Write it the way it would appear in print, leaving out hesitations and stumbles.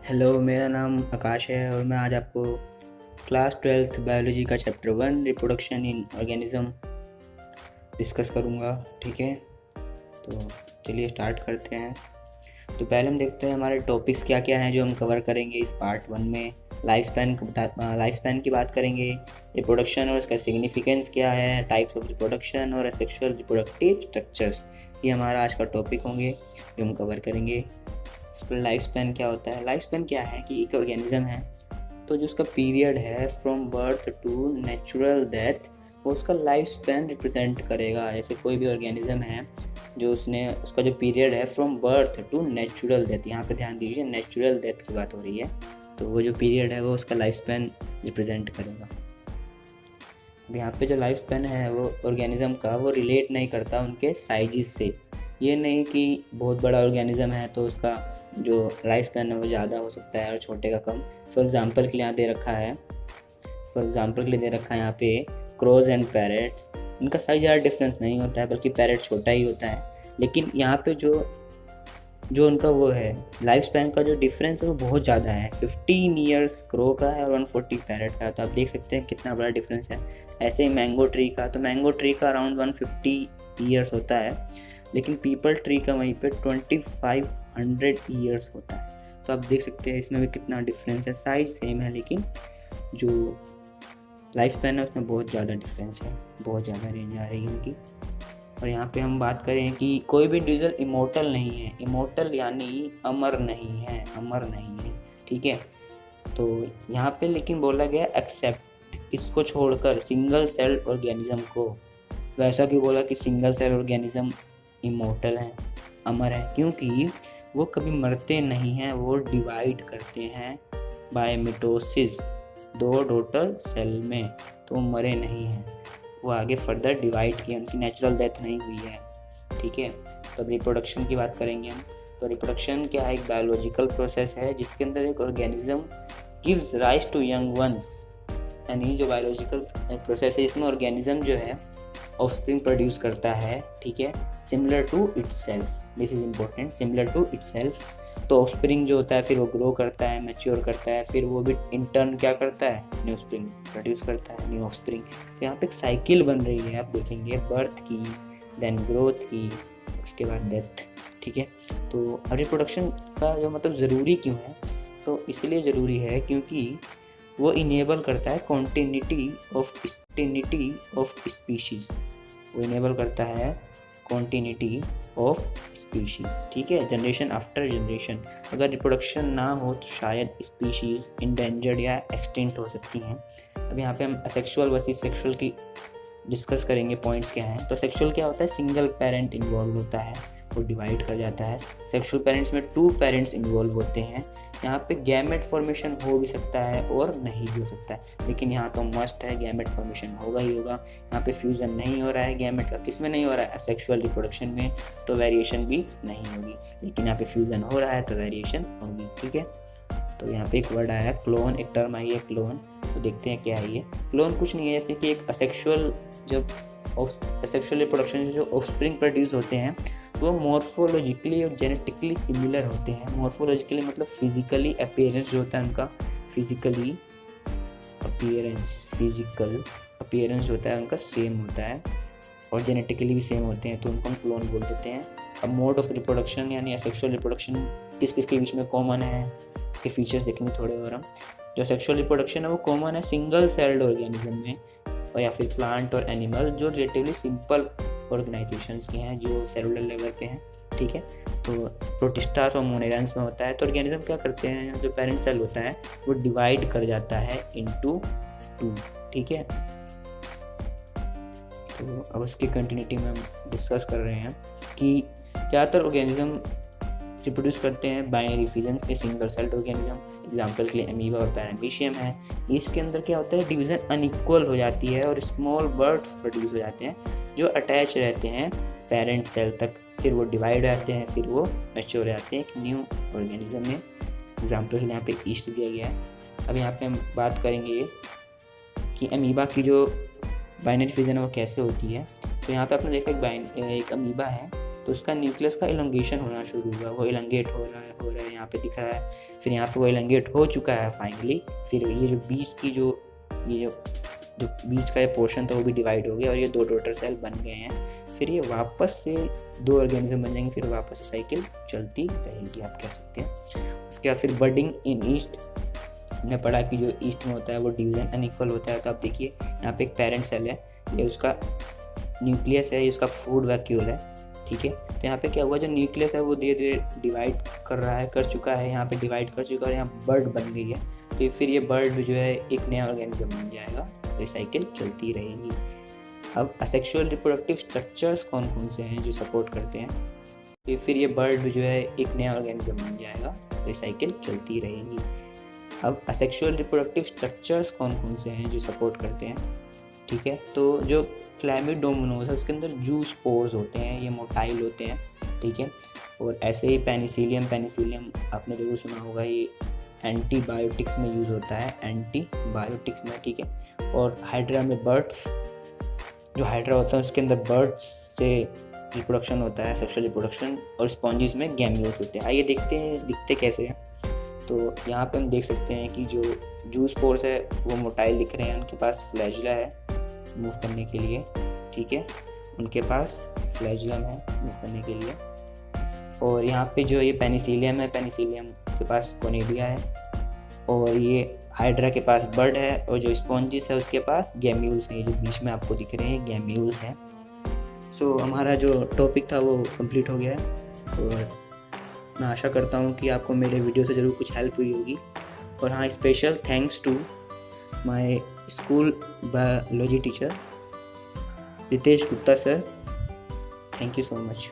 Hello, मेरा नाम आकाश है और मैं आज आपको क्लास 12th बायोलॉजी का chapter 1 reproduction in organism discuss करूँगा। ठीक है, तो चलिए स्टार्ट करते हैं। तो पहले हम देखते हैं हमारे टॉपिक्स क्या क्या हैं जो हम कवर करेंगे इस पार्ट 1 में। लाइफ स्पैन की बात करेंगे, रिप्रोडक्शन और उसका सिग्निफिकेंस क्या है, टाइप्स ऑफ रिप्रोडक्शन और सेक्सुअल रिप्रोडक्टिव स्ट्रक्चर्स, ये हमारा आज का टॉपिक होंगे जो हम कवर करेंगे। लाइफ स्पैन क्या होता है? लाइफ स्पैन क्या है कि एक ऑर्गेनिज्म है तो जो उसका पीरियड है from birth to natural death, वो उसका लाइफ स्पैन रिप्रेजेंट करेगा। जैसे कोई भी ऑर्गेनिज्म है जो उसका जो पीरियड है from birth to natural death, यहाँ पे ध्यान दीजिए नेचुरल डेथ की बात हो रही है, तो वो जो पीरियड है वो उसका लाइफ स्पैन रिप्रेजेंट करेगा। अब यहाँ पे जो लाइफ स्पैन है वो ऑर्गेनिज्म का वो रिलेट नहीं करता उनके साइजिस से। ये नहीं कि बहुत बड़ा ऑर्गेनिज्म है तो उसका जो लाइफ स्पैन है वो ज़्यादा हो सकता है और छोटे का कम। फॉर एग्जांपल के लिए यहाँ दे रखा है यहाँ पे क्रोज एंड पैरेट्स, इनका साइज ज़्यादा डिफरेंस नहीं होता है, बल्कि पैरेट छोटा ही होता है। लेकिन यहाँ पे जो उनका वो है लाइफ स्पैन का जो डिफरेंस है वो बहुत ज़्यादा है। 15 ईयर्स क्रो का है और 140 पैरेट का है, तो आप देख सकते हैं कितना बड़ा डिफरेंस है। ऐसे ही मैंगो ट्री का अराउंड 150 ईयर्स होता है, लेकिन पीपल ट्री का वहीं पे 2500 ईयर्स होता है। तो आप देख सकते हैं इसमें भी कितना डिफरेंस है। साइज सेम है लेकिन जो लाइफ स्पैन है उसमें बहुत ज़्यादा डिफरेंस है, बहुत ज़्यादा रेंज आ रही है इनकी। और यहाँ पे हम बात करें कि कोई भी इंडिविजुअल इमोर्टल नहीं है। इमोर्टल यानी अमर नहीं है, ठीक है। तो यहाँ पे लेकिन बोला गया एक्सेप्ट, इसको छोड़कर सिंगल सेल ऑर्गेनिज्म को। वैसा क्यों बोला कि सिंगल सेल ऑर्गेनिज्म इमोर्टल हैं, अमर है? क्योंकि वो कभी मरते नहीं हैं, वो डिवाइड करते हैं बाय मिटोसिस, 2 डॉटर सेल में, तो वो मरे नहीं हैं, वो आगे फर्दर डिवाइड किए, उनकी नेचुरल डेथ नहीं हुई है, ठीक है। तो अब रिप्रोडक्शन की बात करेंगे हम। तो रिप्रोडक्शन क्या है? एक बायोलॉजिकल प्रोसेस है जिसके अंदर एक organism gives rise to young ones, यानी जो बायोलॉजिकल प्रोसेस है इसमें ऑर्गेनिज्म जो है ऑफस्प्रिंग प्रोड्यूस करता है, ठीक है, similar to itself. This is important, similar to itself. तो ऑफस्प्रिंग जो होता है फिर वो ग्रो करता है, मैच्योर करता है, फिर वो भी इन टर्न क्या करता है, न्यू स्प्रिंग प्रोड्यूस करता है, न्यू ऑफस्प्रिंग। तो यहाँ पे एक साइकिल बन रही है, आप देखेंगे, बर्थ की, देन ग्रोथ की, उसके बाद डेथ, ठीक है। तो रिप्रोडक्शन का जो मतलब ज़रूरी क्यों है? तो इसलिए ज़रूरी है क्योंकि वो इनेबल करता है कॉन्टिन्यूटी ऑफ स्पीशीज़, वो इनेबल करता है कॉन्टिन्यूटी ऑफ स्पीशीज़, ठीक है, जनरेशन आफ्टर जनरेशन। अगर रिप्रोडक्शन ना हो तो शायद स्पीशीज़ इंडेंजर्ड या एक्सटिंक्ट हो सकती हैं। अब यहाँ पे हम असेक्सुअल वर्सेस सेक्सुअल की डिस्कस करेंगे, पॉइंट्स क्या हैं। तो सेक्सुअल क्या होता है? सिंगल पेरेंट इन्वॉल्व होता है, वो डिवाइड कर जाता है। सेक्सुअल पेरेंट्स में 2 पेरेंट्स इन्वॉल्व होते हैं। यहाँ पे गैमेट फॉर्मेशन हो भी सकता है और नहीं भी हो सकता है, लेकिन यहाँ तो मस्ट है, गैमेट फॉर्मेशन होगा ही होगा। यहाँ पे फ्यूज़न नहीं हो रहा है गैमेट का, किस में नहीं हो रहा है? असेक्सुअल रिप्रोडक्शन में, तो वेरिएशन भी नहीं होगी। लेकिन यहाँ पे फ्यूज़न हो रहा है तो वेरिएशन होगी, ठीक है। तो यहाँ पे एक वर्ड आया क्लोन, एक टर्म आई है क्लोन। तो देखते हैं क्या है ये क्लोन। कुछ नहीं है, जैसे कि एक असेक्सुअल रिप्रोडक्शन जो ऑफस्प्रिंग प्रोड्यूस होते हैं वो मॉर्फोलॉजिकली और जेनेटिकली सिमिलर होते हैं। मॉर्फोलॉजिकली मतलब फिजिकली अपीयरेंस जो होता है उनका, फिजिकल अपीयरेंस जो होता है उनका सेम होता है, और जेनेटिकली भी सेम होते हैं, तो उनको हम क्लोन बोल देते हैं। अब मोड ऑफ रिप्रोडक्शन यानी असेक्सुअल रिप्रोडक्शन किस किस के बीच में कॉमन है, इसके फीचर्स देखेंगे थोड़े और हम। जो सेक्सुअल रिप्रोडक्शन है वो कॉमन है सिंगल सेल्ड ऑर्गेनिज्म में, और या फिर प्लांट और एनिमल जो रिलेटिवली सिंपल ऑर्गेनाइजेशंस के हैं, जो सेलुलर लेवल पे हैं, ठीक है। तो प्रोटिस्टास और मोनेरन्स में होता है। तो ऑर्गेनिज्म क्या करते हैं, जो पेरेंट सेल होता है वो डिवाइड कर जाता है इनटू 2, ठीक है। तो अब उसकी कंटिन्यूटी में हम डिस्कस कर रहे हैं कि ज़्यादातर ऑर्गेनिज्म रिप्रोड्यूस करते हैं बाइनरी फिजन से, सिंगल सेल्ड ऑर्गेनिज्म। एग्जांपल के लिए अमीबा और पैरामीशियम है। इसके अंदर क्या होता है, डिवीज़न अनइक्वल हो जाती है और स्मॉल बर्ड्स प्रोड्यूस हो जाते हैं जो अटैच रहते हैं पेरेंट सेल तक, फिर वो डिवाइड हो जाते हैं, फिर वो मैच्योर हो जाते हैं एक न्यू ऑर्गेनिज्म में। एग्जाम्पल के लिए यहाँ पे ईस्ट दिया गया है। अब यहाँ पे हम बात करेंगे कि अमीबा की जो बाइनरी फिजन है वो कैसे होती है। तो यहाँ पे आपने देखा एक अमीबा है, तो उसका न्यूक्लियस का इलोंगेशन होना शुरू हुआ, वो इलोंगेट हो रहा है, यहाँ पे दिख रहा है। फिर यहाँ पे वो इलोंगेट हो चुका है फाइनली। फिर ये जो बीच की जो बीच का ये पोर्शन था वो भी डिवाइड हो गया और ये 2 डॉटर सेल बन गए हैं। फिर ये वापस से 2 ऑर्गेनिज्म बन जाएंगे, फिर वापस से साइकिल चलती रहेगी, आप कह सकते हैं। उसके बाद फिर बडिंग इन ईस्ट, हमने पढ़ा कि जो ईस्ट में होता है वो डिवीजन अनइक्वल होता है। तो आप देखिए यहाँ पे एक पेरेंट सेल है, ये उसका न्यूक्लियस है, ये उसका फूड वैक्यूल है, ठीक है। तो यहाँ पे क्या हुआ, जो न्यूक्लियस है वो धीरे धीरे डिवाइड कर चुका है, यहाँ पे डिवाइड कर चुका है और यहाँ बर्ड बन गई है। तो फिर ये बर्ड जो है एक नया ऑर्गेनिज्म बन जाएगा, साइकिल चलती रहेगी। अब असेक्सुअल रिप्रोडक्टिव स्ट्रक्चर्स कौन कौन से हैं जो सपोर्ट करते हैं, तो फिर ये बर्ड जो है एक नया ऑर्गेनिज्म बन जाएगा, साइकिल चलती रहेगी। अब असेक्सुअल रिप्रोडक्टिव स्ट्रक्चर्स कौन कौन से हैं जो सपोर्ट करते हैं, ठीक है। तो जो क्लैमिडोमोनास है उसके अंदर जू स्पोर्स होते हैं, ये मोटाइल होते हैं, ठीक है। और ऐसे ही पेनिसिलियम आपने जरूर सुना होगा, ये एंटीबायोटिक्स में यूज़ होता है, एंटीबायोटिक्स में, ठीक है। और हाइड्रा में बर्ड्स, जो हाइड्रा होता है उसके अंदर बर्ड्स से रिप्रोडक्शन होता है, सेक्सुअल रिप्रोडक्शन। और स्पॉन्जिस में गैम्यूल्स होते हैं। आइए देखते हैं दिखते कैसे हैं। तो यहाँ पे हम देख सकते हैं कि जो जू स्पोर्स है वो मोटाइल दिख रहे हैं, उनके पास फ्लैजिला है मूव करने के लिए, ठीक है, उनके पास फ्लैजिलम है मूव करने के लिए। और यहाँ पे जो ये पेनिसिलियम है, पेनिसिलियम के पास कोनिडिया है। और ये हाइड्रा के पास बर्ड है। और जो स्पॉन्जिस है उसके पास गैम्यूल्स हैं, जो बीच में आपको दिख रहे हैं गैम्यूल्स हैं। सो हमारा जो टॉपिक था वो कंप्लीट हो गया है और मैं आशा करता हूँ कि आपको मेरे वीडियो से ज़रूर कुछ हेल्प हुई होगी। और हाँ, special thanks to my school biology teacher Ritesh Gupta sir, thank you so much.